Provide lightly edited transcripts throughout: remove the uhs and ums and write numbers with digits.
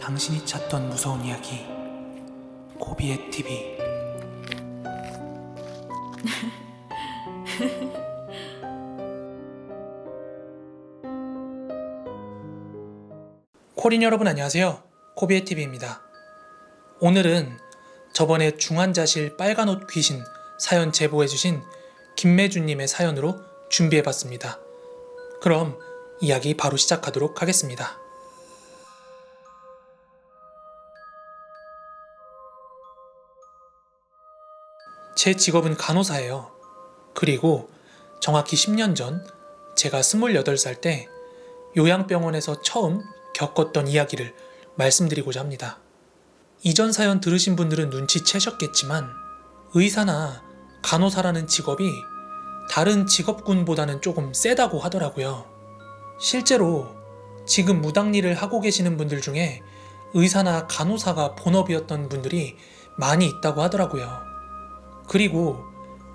당신이 찾던 무서운 이야기 고비의 TV. 코린 여러분 안녕하세요. 고비의 TV입니다. 오늘은 저번에 중환자실 빨간 옷 귀신 사연 제보해주신 김매주님의 사연으로 준비해봤습니다. 그럼 이야기 바로 시작하도록 하겠습니다. 제 직업은 간호사예요. 그리고 정확히 10년 전 제가 28살 때 요양병원에서 처음 겪었던 이야기를 말씀드리고자 합니다. 이전 사연 들으신 분들은 눈치채셨겠지만 의사나 간호사라는 직업이 다른 직업군보다는 조금 세다고 하더라고요. 실제로 지금 무당일을 하고 계시는 분들 중에 의사나 간호사가 본업이었던 분들이 많이 있다고 하더라고요. 그리고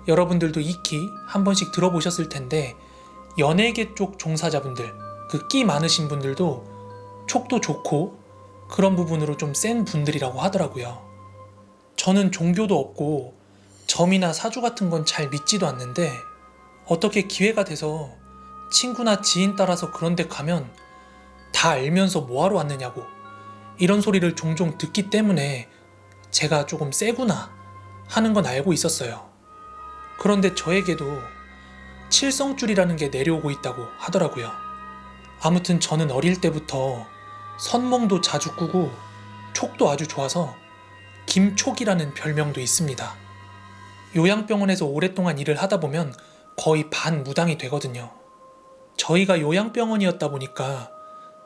여러분들도 익히 한 번씩 들어보셨을 텐데 연예계 쪽 종사자분들, 그 끼 많으신 분들도 촉도 좋고 그런 부분으로 좀 센 분들이라고 하더라고요. 저는 종교도 없고 점이나 사주 같은 건 잘 믿지도 않는데 어떻게 기회가 돼서 친구나 지인 따라서 그런 데 가면 다 알면서 뭐하러 왔느냐고 이런 소리를 종종 듣기 때문에 제가 조금 세구나 하는 건 알고 있었어요. 그런데 저에게도 칠성줄이라는 게 내려오고 있다고 하더라고요. 아무튼 저는 어릴 때부터 선몽도 자주 꾸고 촉도 아주 좋아서 김촉이라는 별명도 있습니다. 요양병원에서 오랫동안 일을 하다 보면 거의 반무당이 되거든요. 저희가 요양병원이었다 보니까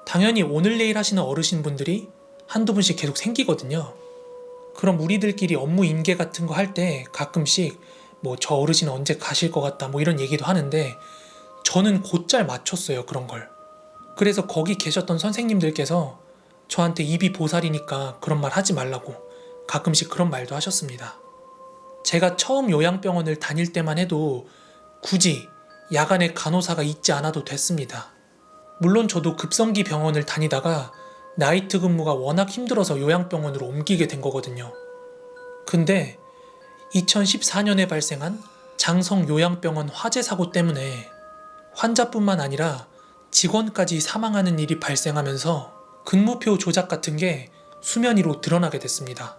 당연히 오늘 내일 하시는 어르신분들이 한두 분씩 계속 생기거든요. 그럼 우리들끼리 업무 인계 같은 거 할 때 가끔씩 뭐 저 어르신 언제 가실 것 같다 뭐 이런 얘기도 하는데 저는 곧잘 맞췄어요, 그런 걸. 그래서 거기 계셨던 선생님들께서 저한테 입이 보살이니까 그런 말 하지 말라고 가끔씩 그런 말도 하셨습니다. 제가 처음 요양병원을 다닐 때만 해도 굳이 야간에 간호사가 있지 않아도 됐습니다. 물론 저도 급성기 병원을 다니다가 나이트 근무가 워낙 힘들어서 요양병원으로 옮기게 된 거거든요. 근데 2014년에 발생한 장성 요양병원 화재 사고 때문에 환자뿐만 아니라 직원까지 사망하는 일이 발생하면서 근무표 조작 같은 게 수면 위로 드러나게 됐습니다.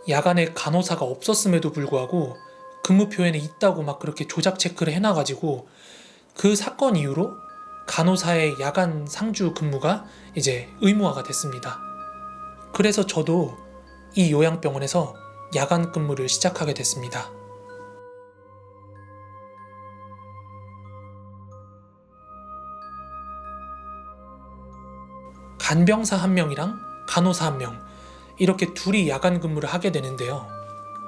야간에 간호사가 없었음에도 불구하고 근무표에는 있다고 막 그렇게 조작 체크를 해놔가지고 그 사건 이후로 간호사의 야간 상주 근무가 이제 의무화가 됐습니다. 그래서 저도 이 요양병원에서 야간 근무를 시작하게 됐습니다. 간병사 1명이랑 간호사 1명 이렇게 둘이 야간 근무를 하게 되는데요.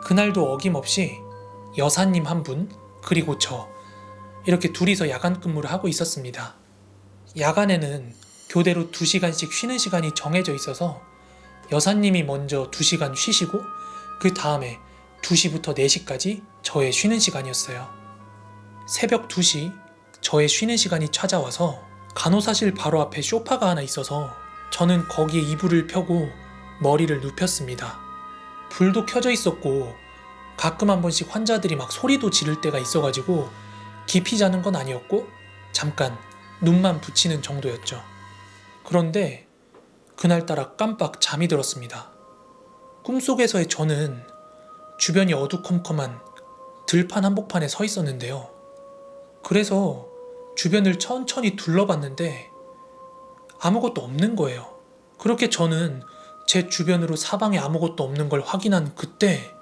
그날도 어김없이 여사님 1분 그리고 저 이렇게 둘이서 야간 근무를 하고 있었습니다. 야간에는 교대로 2시간씩 쉬는 시간이 정해져 있어서 여사님이 먼저 2시간 쉬시고 그 다음에 2시부터 4시까지 저의 쉬는 시간이었어요. 새벽 2시 저의 쉬는 시간이 찾아와서 간호사실 바로 앞에 소파가 하나 있어서 저는 거기에 이불을 펴고 머리를 눕혔습니다. 불도 켜져 있었고 가끔 한 번씩 환자들이 막 소리도 지를 때가 있어가지고 깊이 자는 건 아니었고 잠깐 눈만 붙이는 정도였죠. 그런데 그날따라 깜빡 잠이 들었습니다. 꿈속에서의 저는 주변이 어두컴컴한 들판 한복판에 서 있었는데요. 그래서 주변을 천천히 둘러봤는데 아무것도 없는 거예요. 그렇게 저는 제 주변으로 사방에 아무것도 없는 걸 확인한 그때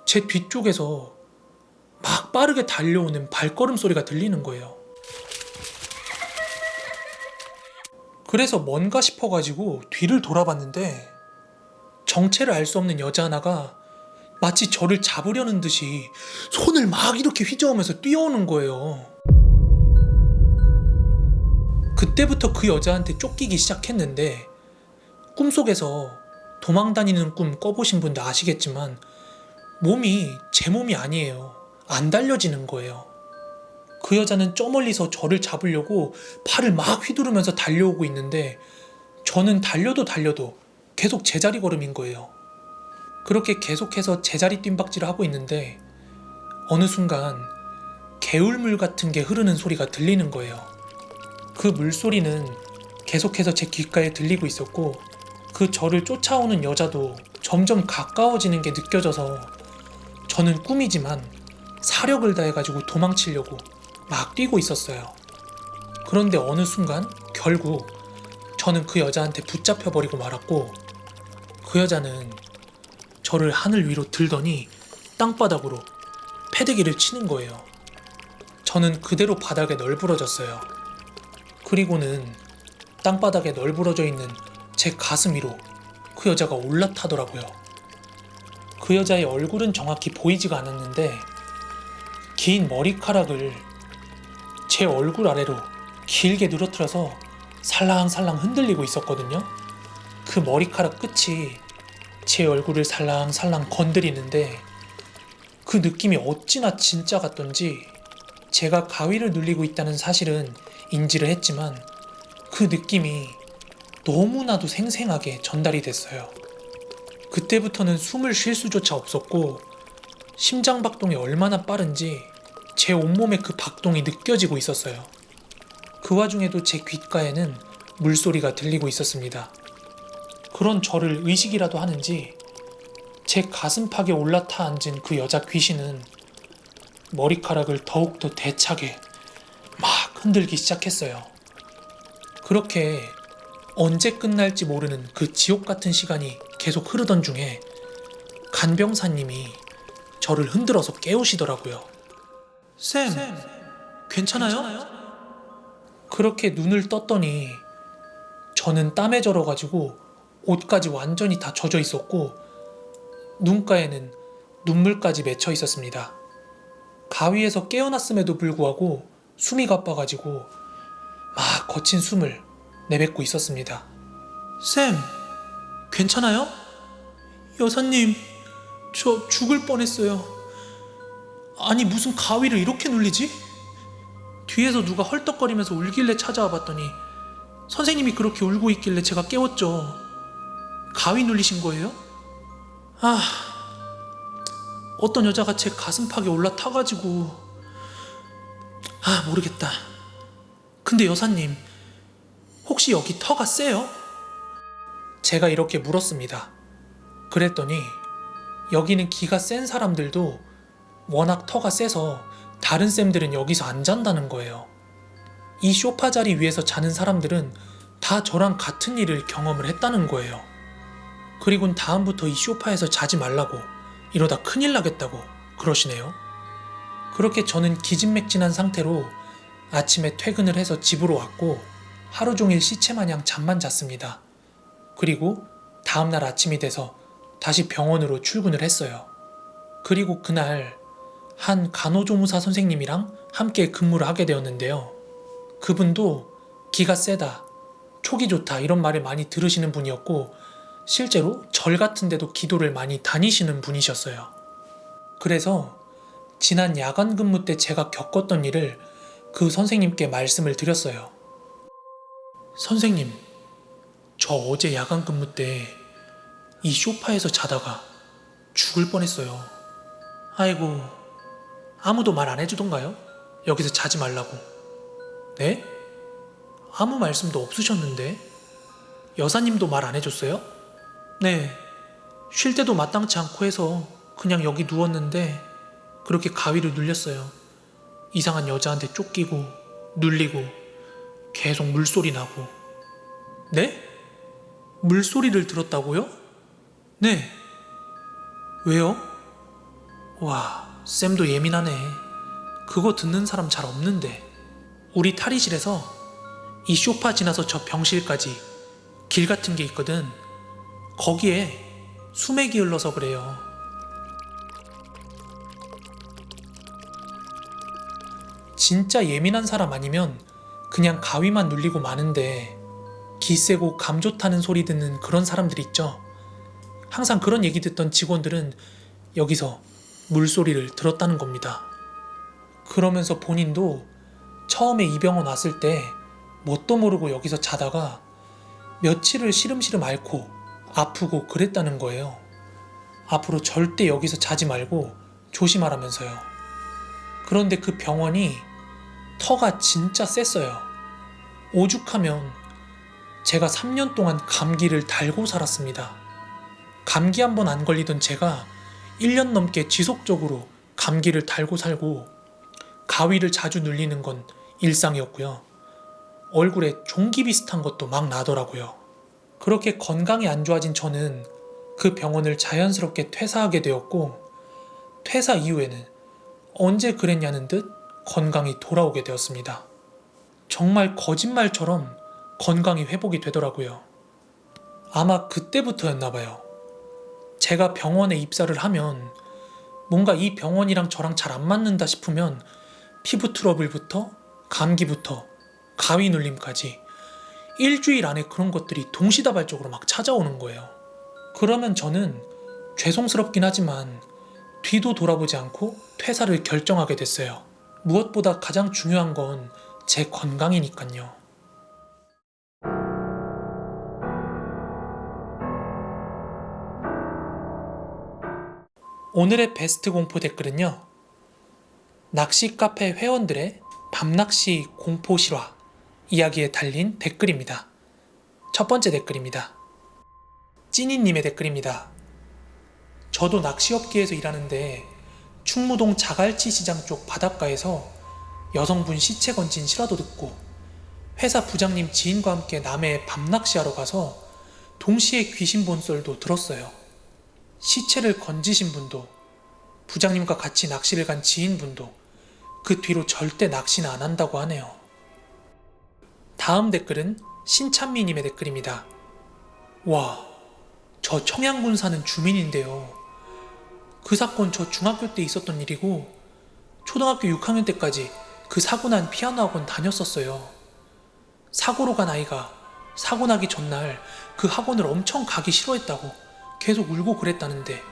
제 뒤쪽에서 막 빠르게 달려오는 발걸음 소리가 들리는 거예요. 그래서 뭔가 싶어가지고 뒤를 돌아봤는데 정체를 알 수 없는 여자 하나가 마치 저를 잡으려는 듯이 손을 막 이렇게 휘저으면서 뛰어오는 거예요. 그때부터 그 여자한테 쫓기기 시작했는데 꿈속에서 도망다니는 꿈 꿔보신 분들 아시겠지만 몸이 제 몸이 아니에요. 안 달려지는 거예요. 그 여자는 저 멀리서 저를 잡으려고 팔을 막 휘두르면서 달려오고 있는데 저는 달려도 계속 제자리 걸음인 거예요. 그렇게 계속해서 제자리 뜀박질을 하고 있는데 어느 순간 개울물 같은 게 흐르는 소리가 들리는 거예요. 그 물소리는 계속해서 제 귓가에 들리고 있었고 그 저를 쫓아오는 여자도 점점 가까워지는 게 느껴져서 저는 꿈이지만 사력을 다해가지고 도망치려고 막 뛰고 있었어요. 그런데 어느 순간 결국 저는 그 여자한테 붙잡혀버리고 말았고 그 여자는 저를 하늘 위로 들더니 땅바닥으로 패대기를 치는 거예요. 저는 그대로 바닥에 널브러졌어요. 그리고는 땅바닥에 널브러져 있는 제 가슴 위로 그 여자가 올라타더라고요. 그 여자의 얼굴은 정확히 보이지가 않았는데 긴 머리카락을 제 얼굴 아래로 길게 늘어뜨려서 살랑살랑 흔들리고 있었거든요. 그 머리카락 끝이 제 얼굴을 살랑살랑 건드리는데 그 느낌이 어찌나 진짜 같던지 제가 가위를 눌리고 있다는 사실은 인지를 했지만 그 느낌이 너무나도 생생하게 전달이 됐어요. 그때부터는 숨을 쉴 수조차 없었고 심장 박동이 얼마나 빠른지 제 온몸의 그 박동이 느껴지고 있었어요. 그 와중에도 제 귓가에는 물소리가 들리고 있었습니다. 그런 저를 의식이라도 하는지 제 가슴팍에 올라타 앉은 그 여자 귀신은 머리카락을 더욱더 대차게 막 흔들기 시작했어요. 그렇게 언제 끝날지 모르는 그 지옥 같은 시간이 계속 흐르던 중에 간병사님이 저를 흔들어서 깨우시더라고요. 쌤, 괜찮아요? 그렇게 눈을 떴더니 저는 땀에 절어가지고 옷까지 완전히 다 젖어 있었고 눈가에는 눈물까지 맺혀 있었습니다. 가위에서 깨어났음에도 불구하고 숨이 가빠가지고 막 거친 숨을 내뱉고 있었습니다. 쌤, 괜찮아요? 여사님, 저 죽을 뻔했어요. 아니 무슨 가위를 이렇게 눌리지? 뒤에서 누가 헐떡거리면서 울길래 찾아와 봤더니 선생님이 그렇게 울고 있길래 제가 깨웠죠. 가위 눌리신 거예요? 어떤 여자가 제 가슴팍에 올라타가지고 모르겠다. 근데 여사님, 혹시 여기 터가 세요? 제가 이렇게 물었습니다. 그랬더니 여기는 기가 센 사람들도 워낙 터가 세서 다른 쌤들은 여기서 안 잔다는 거예요. 이 소파 자리 위에서 자는 사람들은 다 저랑 같은 일을 경험을 했다는 거예요. 그리고 다음부터 이 소파에서 자지 말라고, 이러다 큰일 나겠다고 그러시네요. 그렇게 저는 기진맥진한 상태로 아침에 퇴근을 해서 집으로 왔고 하루 종일 시체마냥 잠만 잤습니다. 그리고 다음날 아침이 돼서 다시 병원으로 출근을 했어요. 그리고 그날 한 간호조무사 선생님이랑 함께 근무를 하게 되었는데요. 그분도 기가 세다, 촉이 좋다 이런 말을 많이 들으시는 분이었고 실제로 절 같은 데도 기도를 많이 다니시는 분이셨어요. 그래서 지난 야간 근무 때 제가 겪었던 일을 그 선생님께 말씀을 드렸어요. 선생님, 저 어제 야간 근무 때 이 소파에서 자다가 죽을 뻔했어요. 아이고, 아무도 말 안 해주던가요? 여기서 자지 말라고. 네? 아무 말씀도 없으셨는데? 여사님도 말 안 해줬어요? 네, 쉴 때도 마땅치 않고 해서 그냥 여기 누웠는데 그렇게 가위를 눌렸어요. 이상한 여자한테 쫓기고 눌리고 계속 물소리 나고. 네? 물소리를 들었다고요? 네. 왜요? 와, 쌤도 예민하네. 그거 듣는 사람 잘 없는데. 우리 탈의실에서 이 소파 지나서 저 병실까지 길 같은 게 있거든. 거기에 수맥이 흘러서 그래요. 진짜 예민한 사람 아니면 그냥 가위만 눌리고 마는데 기 세고 감 좋다는 소리 듣는 그런 사람들 있죠. 항상 그런 얘기 듣던 직원들은 여기서 물소리를 들었다는 겁니다. 그러면서 본인도 처음에 이 병원 왔을 때 뭣도 모르고 여기서 자다가 며칠을 시름시름 앓고 아프고 그랬다는 거예요. 앞으로 절대 여기서 자지 말고 조심하라면서요. 그런데 그 병원이 터가 진짜 셌어요. 오죽하면 제가 3년 동안 감기를 달고 살았습니다. 감기 한 번 안 걸리던 제가 1년 넘게 지속적으로 감기를 달고 살고 가위를 자주 눌리는 건 일상이었고요. 얼굴에 종기 비슷한 것도 막 나더라고요. 그렇게 건강이 안 좋아진 저는 그 병원을 자연스럽게 퇴사하게 되었고, 퇴사 이후에는 언제 그랬냐는 듯 건강이 돌아오게 되었습니다. 정말 거짓말처럼 건강이 회복이 되더라고요. 아마 그때부터였나봐요. 제가 병원에 입사를 하면 뭔가 이 병원이랑 저랑 잘 안 맞는다 싶으면 피부 트러블부터 감기부터 가위 눌림까지 일주일 안에 그런 것들이 동시다발적으로 막 찾아오는 거예요. 그러면 저는 죄송스럽긴 하지만 뒤도 돌아보지 않고 퇴사를 결정하게 됐어요. 무엇보다 가장 중요한 건 제 건강이니까요. 오늘의 베스트 공포 댓글은요. 낚시 카페 회원들의 밤낚시 공포 실화 이야기에 달린 댓글입니다. 첫 번째 댓글입니다. 찐이님의 댓글입니다. 저도 낚시업계에서 일하는데 충무동 자갈치 시장 쪽 바닷가에서 여성분 시체 건진 실화도 듣고 회사 부장님 지인과 함께 남해에 밤낚시하러 가서 동시에 귀신 본 썰도 들었어요. 시체를 건지신 분도 부장님과 같이 낚시를 간 지인분도 그 뒤로 절대 낚시는 안 한다고 하네요. 다음 댓글은 신찬미님의 댓글입니다. 와, 저 청양군 사는 주민인데요. 그 사건 저 중학교 때 있었던 일이고 초등학교 6학년 때까지 그 사고 난 피아노 학원 다녔었어요. 사고로 간 아이가 사고 나기 전날 그 학원을 엄청 가기 싫어했다고 계속 울고 그랬다는데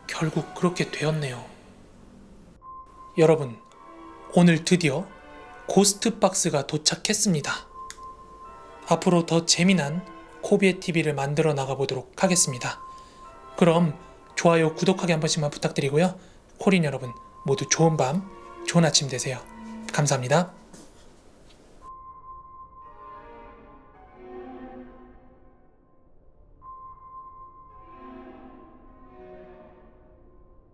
결국 그렇게 되었네요. 여러분, 오늘 드디어 고스트박스가 도착했습니다. 앞으로 더 재미난 코비의 TV를 만들어 나가보도록 하겠습니다. 그럼 좋아요, 구독하기 한 번씩만 부탁드리고요. 코린 여러분 모두 좋은 밤, 좋은 아침 되세요. 감사합니다.